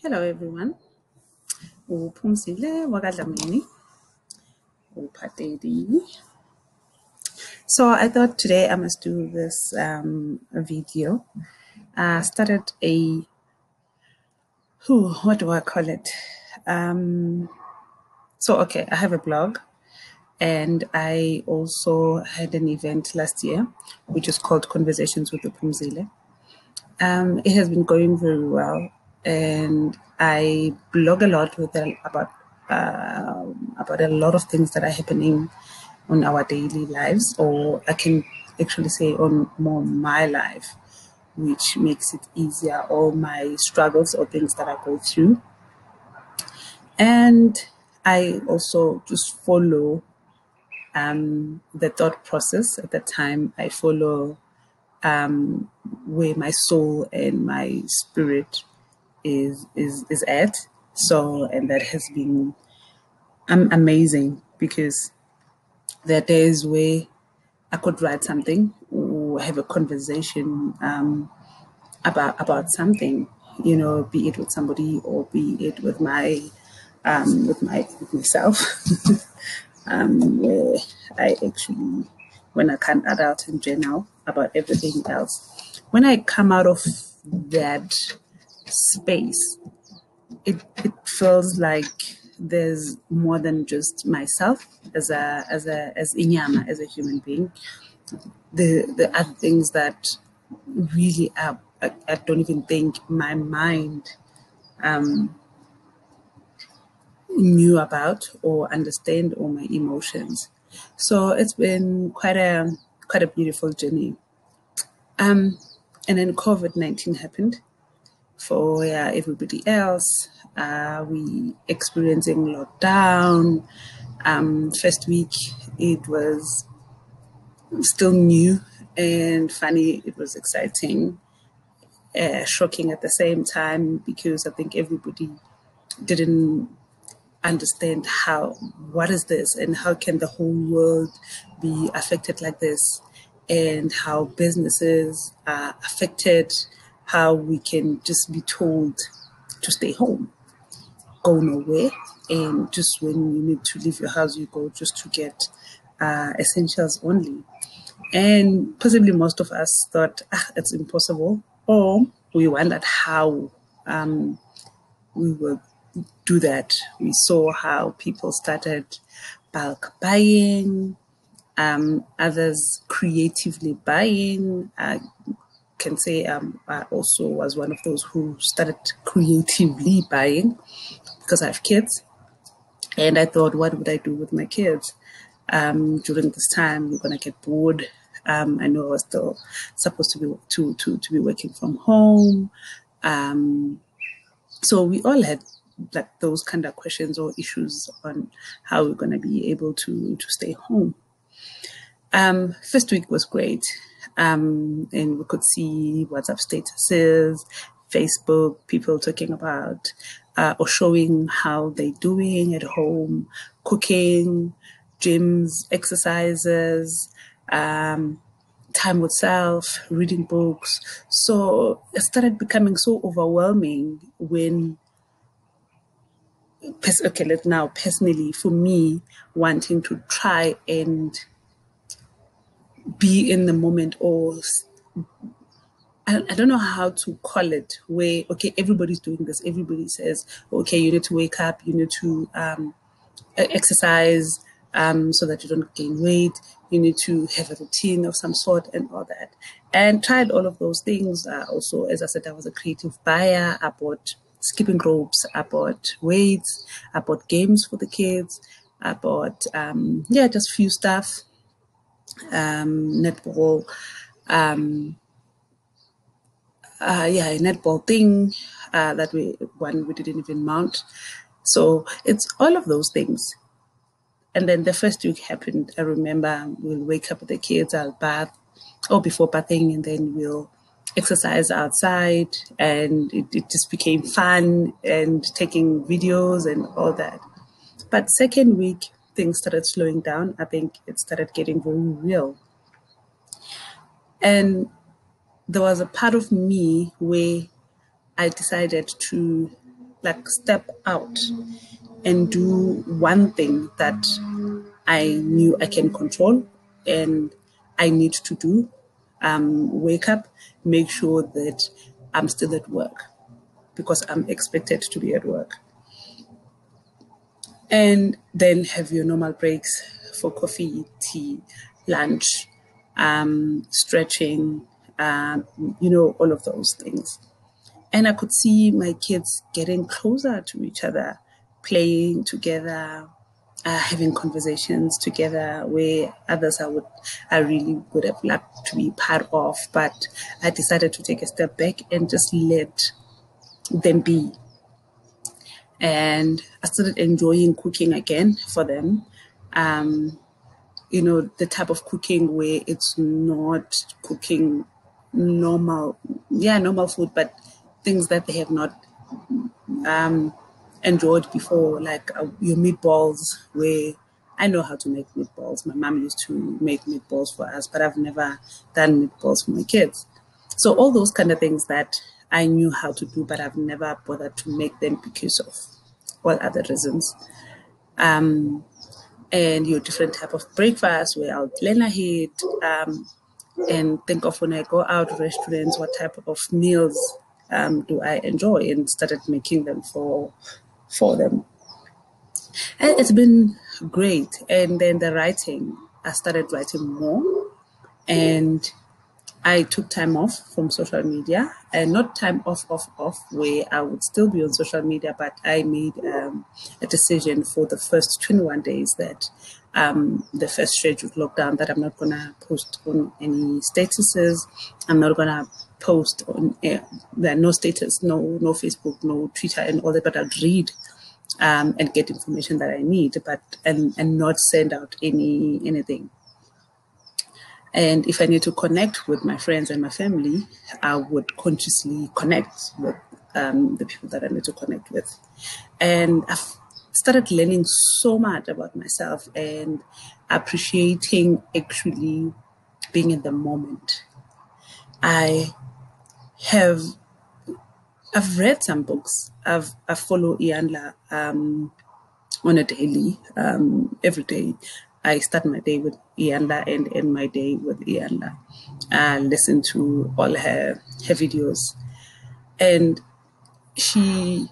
Hello everyone. Phumzile Phat Lock. So I thought today I must do this video. I started what do I call it? Okay, I have a blog, and I also had an event last year, which is called Conversations with the Phumzile. It has been going very well, and I blog a lot about a lot of things that are happening on our daily lives, or I can actually say on more my life, which makes it easier, all my struggles or things that I go through. And I also just follow the thought process at the time. I follow where my soul and my spirit is at. So, and that has been amazing, because there are days where I could write something or have a conversation about something, be it with somebody or be it with myself, where I actually, when I can't adult and journal about everything else, when I come out of that space, it feels like there's more than just myself as inyama, as a human being. The other things that really I don't even think my mind knew about or understand, or my emotions. So it's been quite a beautiful journey. And then COVID-19 happened for everybody else. We experiencing lockdown. First week it was still new and funny. It was exciting, shocking at the same time, because I think everybody didn't understand what is this, and how can the whole world be affected like this, and how businesses are affected, how we can just be told to stay home, go nowhere, and just when you need to leave your house, you go just to get essentials only. And possibly most of us thought it's impossible, or we wondered how we would do that. We saw how people started bulk buying, others creatively buying. I can say I also was one of those who started creatively buying, because I have kids, and I thought, what would I do with my kids during this time? We're gonna get bored. I know I was still supposed to be working from home, so we all had like those kind of questions or issues on how we're gonna be able to stay home. First week was great, and we could see WhatsApp statuses, Facebook, people talking about or showing how they're doing at home, cooking, gyms, exercises, time with self, reading books. So it started becoming so overwhelming when, personally, for me, wanting to try and be in the moment, or I don't know how to call it, where, okay, everybody's doing this. Everybody says, okay, you need to wake up, you need to exercise so that you don't gain weight. You need to have a routine of some sort and all that. And tried all of those things. Also, as I said, I was a creative buyer. I bought skipping ropes. I bought weights. I bought games for the kids. I bought, just few stuff. Netball. A netball thing that we didn't even mount. So it's all of those things. And then the first week happened. I remember we'll wake up with the kids, I'll bath, or before bathing, and then we'll exercise outside, and it just became fun, and taking videos and all that. But second week, things started slowing down. I think it started getting very real. And there was a part of me where I decided to like step out and do one thing that I knew I can control and I need to do. Wake up, make sure that I'm still at work because I'm expected to be at work. And then have your normal breaks for coffee, tea, lunch, stretching, all of those things. And I could see my kids getting closer to each other, playing together, having conversations together where others I really would have liked to be part of, but I decided to take a step back and just let them be. And I started enjoying cooking again for them. The type of cooking where it's not cooking normal food, but things that they have not enjoyed before, like your meatballs, where I know how to make meatballs. My mom used to make meatballs for us, but I've never done meatballs for my kids. So all those kind of things that I knew how to do, but I've never bothered to make them because of all other reasons. And your different type of breakfast where I'll plan ahead and think of when I go out restaurants, what type of meals do I enjoy, and started making them for them. And it's been great. And then the writing, I started writing more, and I took time off from social media, and not time off, where I would still be on social media, but I made a decision for the first 21 days that the first scheduled lockdown that I'm not going to post on any statuses. I'm not going to post on no status, no Facebook, no Twitter and all that, but I'll read and get information that I need, but and not send out anything. And if I need to connect with my friends and my family, I would consciously connect with the people that I need to connect with. And I've started learning so much about myself and appreciating actually being in the moment. I've read some books. I follow Ianla on a daily, every day. I start my day with Ianla and end my day with Ianla. Listen to all her videos. And she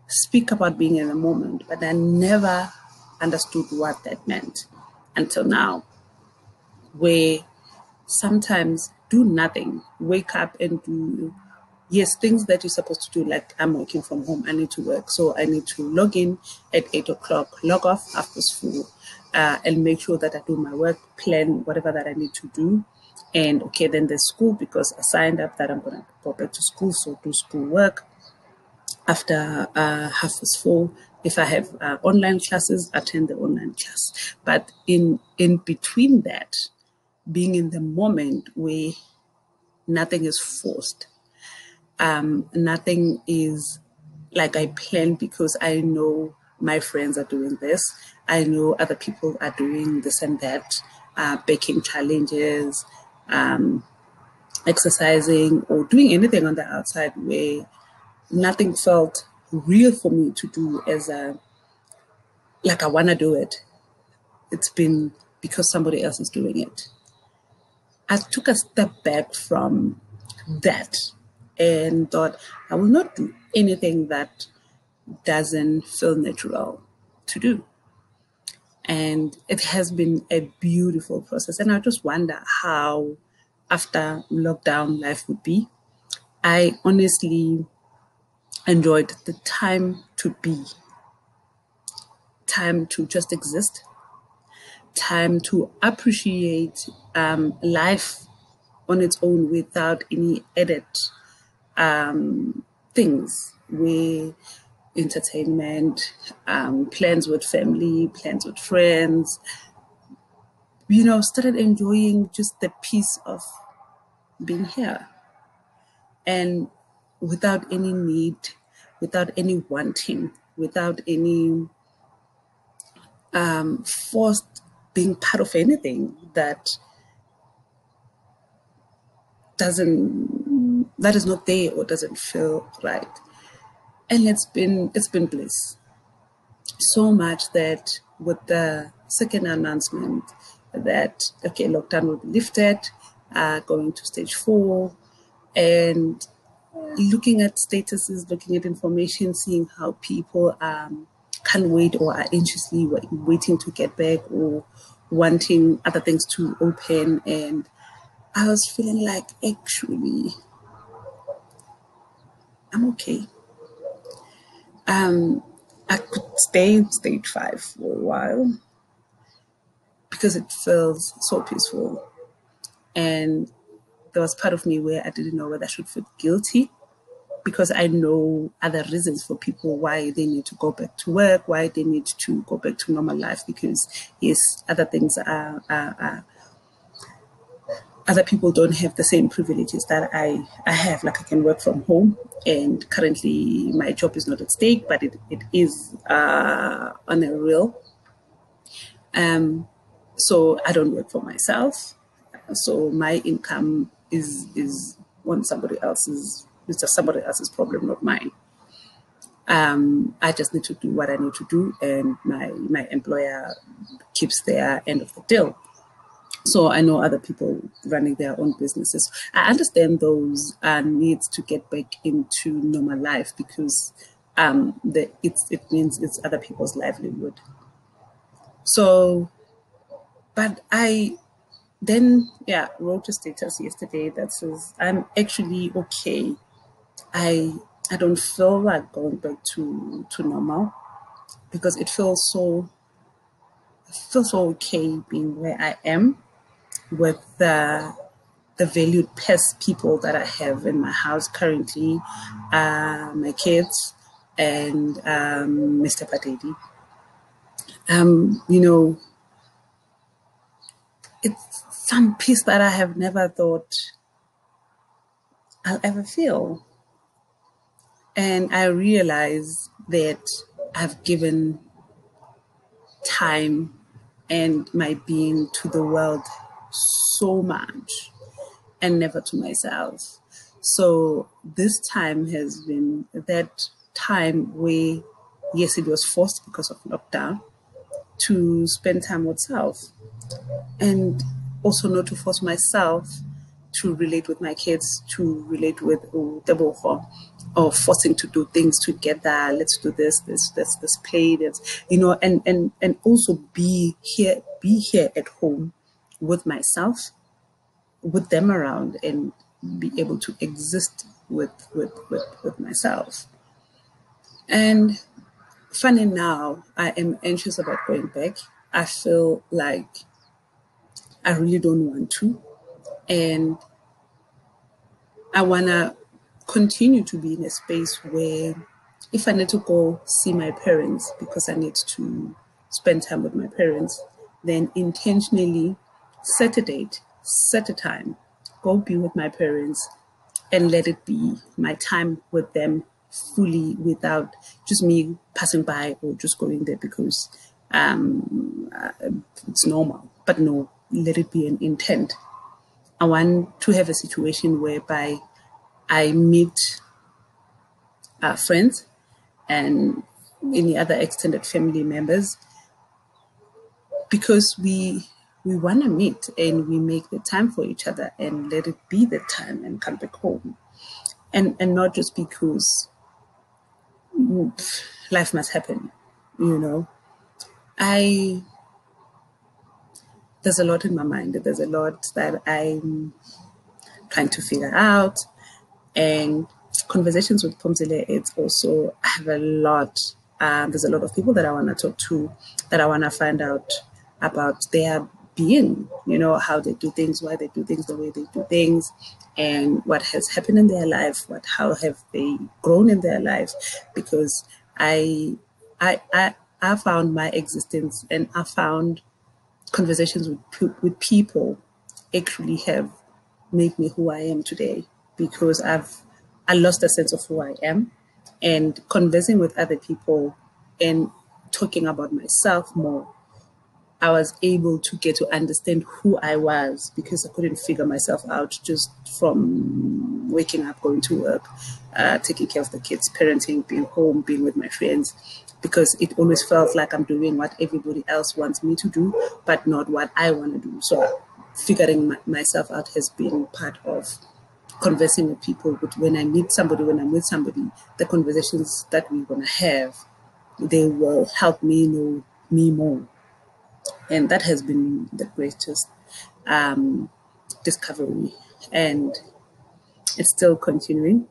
speak about being in the moment, but I never understood what that meant until now, where sometimes do nothing, wake up and do, yes, things that you're supposed to do, like I'm working from home, I need to work. So I need to log in at 8 o'clock, log off after school, and make sure that I do my work, plan whatever that I need to do. And okay, then there's school because I signed up that I'm going to go back to school. So do school work after 4:30. If I have online classes, attend the online class. But in between that, being in the moment where nothing is forced, nothing is like I plan because I know my friends are doing this. I know other people are doing this and that, baking challenges, exercising, or doing anything on the outside where nothing felt real for me to do like I want to do it. It's been because somebody else is doing it. I took a step back from that and thought I will not do anything that doesn't feel natural to do. And it has been a beautiful process. And I just wonder how, after lockdown, life would be. I honestly enjoyed the time to be, time to just exist, time to appreciate life on its own without any added things, where entertainment, plans with family, plans with friends, started enjoying just the peace of being here, and without any need, without any wanting, without any forced being part of anything that is not there or doesn't feel right. And it's been bliss. So much that with the second announcement that, okay, lockdown will be lifted, going to stage 4, and looking at statuses, looking at information, seeing how people can't wait or are anxiously waiting to get back or wanting other things to open. And I was feeling like, actually, I'm okay. I could stay in stage 5 for a while because it feels so peaceful. And there was part of me where I didn't know whether I should feel guilty, because I know other reasons for people why they need to go back to work, why they need to go back to normal life, because yes, other things are other people don't have the same privileges that I have. Like, I can work from home, and currently my job is not at stake, but it is on a real. So I don't work for myself. So my income is on somebody else's. It's just somebody else's problem, not mine. I just need to do what I need to do, and my employer keeps their end of the deal. So I know other people running their own businesses. I understand those needs to get back into normal life, because it means it's other people's livelihood. So, but I then, wrote a status yesterday that says I'm actually okay. I don't feel like going back to normal, because it feels so okay being where I am with the valued pest people that I have in my house currently, my kids, and Mr. Patedi. You know, it's some peace that I have never thought I'll ever feel. And I realize that I've given time and my being to the world so much, and never to myself. So this time has been that time where, yes, it was forced because of lockdown, to spend time with self, and also not to force myself to relate with my kids, to relate with Deboho, or forcing to do things together. Let's do this play, and also be here at home with myself, with them around, and be able to exist with myself. And funny now, I am anxious about going back. I feel like I really don't want to. And I want to continue to be in a space where, if I need to go see my parents because I need to spend time with my parents, then intentionally set a date, set a time, go be with my parents, and let it be my time with them fully, without just me passing by or just going there because it's normal. But no, let it be an intent. I want to have a situation whereby I meet friends and any other extended family members, because we want to meet, and we make the time for each other, and let it be the time, and come back home, and not just because life must happen. I There's a lot in my mind. There's a lot that I'm trying to figure out, and conversations with Phumzile, it's also, I have a lot. There's a lot of people that I want to talk to, that I want to find out about their being, how they do things, why they do things the way they do things, and what has happened in their life, how have they grown in their life. Because I found my existence, and I found conversations with people actually have made me who I am today, because I lost a sense of who I am, and conversing with other people and talking about myself more I was able to get to understand who I was, because I couldn't figure myself out just from waking up, going to work, taking care of the kids, parenting, being home, being with my friends, because it always felt like I'm doing what everybody else wants me to do, but not what I want to do. So figuring myself out has been part of conversing with people. But when I meet somebody, when I'm with somebody, the conversations that we're going to have, they will help me know me more. And that has been the greatest discovery. And it's still continuing.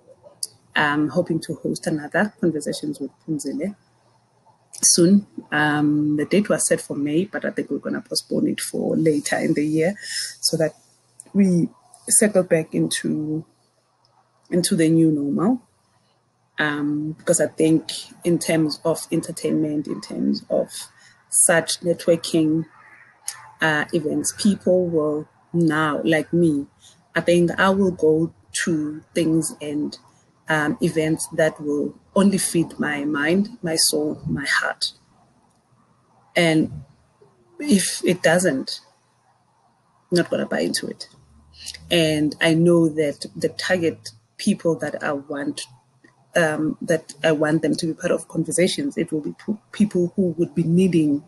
I'm hoping to host another Conversations with Phumzile soon. The date was set for May, but I think we're going to postpone it for later in the year so that we settle back into the new normal. Because I think in terms of entertainment, in terms of such networking events, people will now, like me, I think I will go to things and events that will only feed my mind, my soul, my heart. And if it doesn't, I'm not going to buy into it. And I know that the target people that I want them to be part of conversations, it will be people who would be needing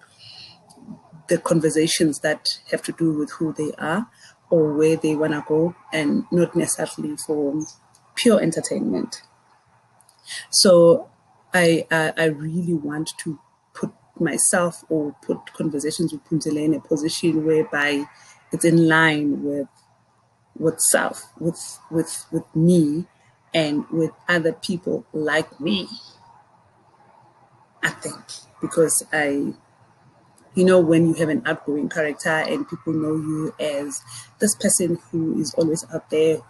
the conversations that have to do with who they are or where they want to go, and not necessarily for pure entertainment. So I really want to put myself, or put Conversations with Phumzile, in a position whereby it's in line with self, with me, and with other people like me. I think, because when you have an outgoing character and people know you as this person who is always out there,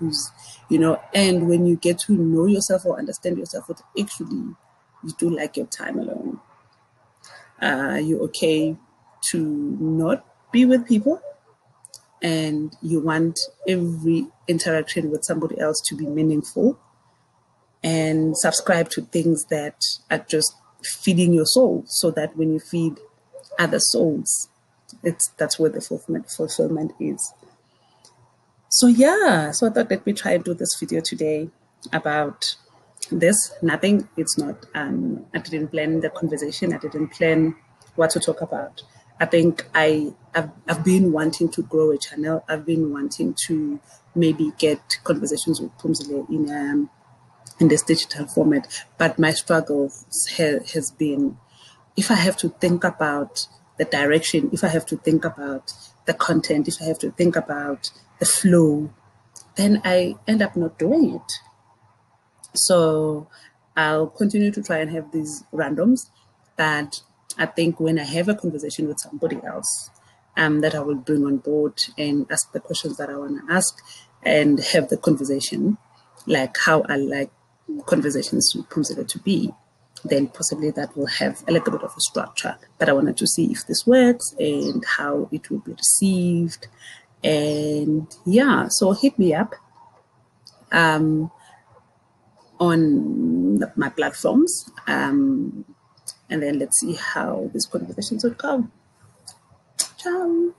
and when you get to know yourself or understand yourself, what actually you do like your time alone. You're okay to not be with people, and you want every interaction with somebody else to be meaningful, and subscribe to things that are just feeding your soul, so that when you feed other souls, that's where the fulfillment is. So yeah, so I thought, let me try and do this video today about this. Nothing, it's not, I didn't plan the conversation, I didn't plan what to talk about. I think I've been wanting to grow a channel. I've been wanting to maybe get Conversations with Phumzile in this digital format, but my struggle has been, if I have to think about the direction, if I have to think about the content, if I have to think about the flow, then I end up not doing it. So I'll continue to try and have these randoms, but I think when I have a conversation with somebody else, that I will bring on board and ask the questions that I want to ask, and have the conversation like how I like Conversations with Phumzile to be, then possibly that will have a little bit of a structure. But I wanted to see if this works and how it will be received. And yeah, so hit me up on my platforms, and then let's see how these conversations would go. Ciao.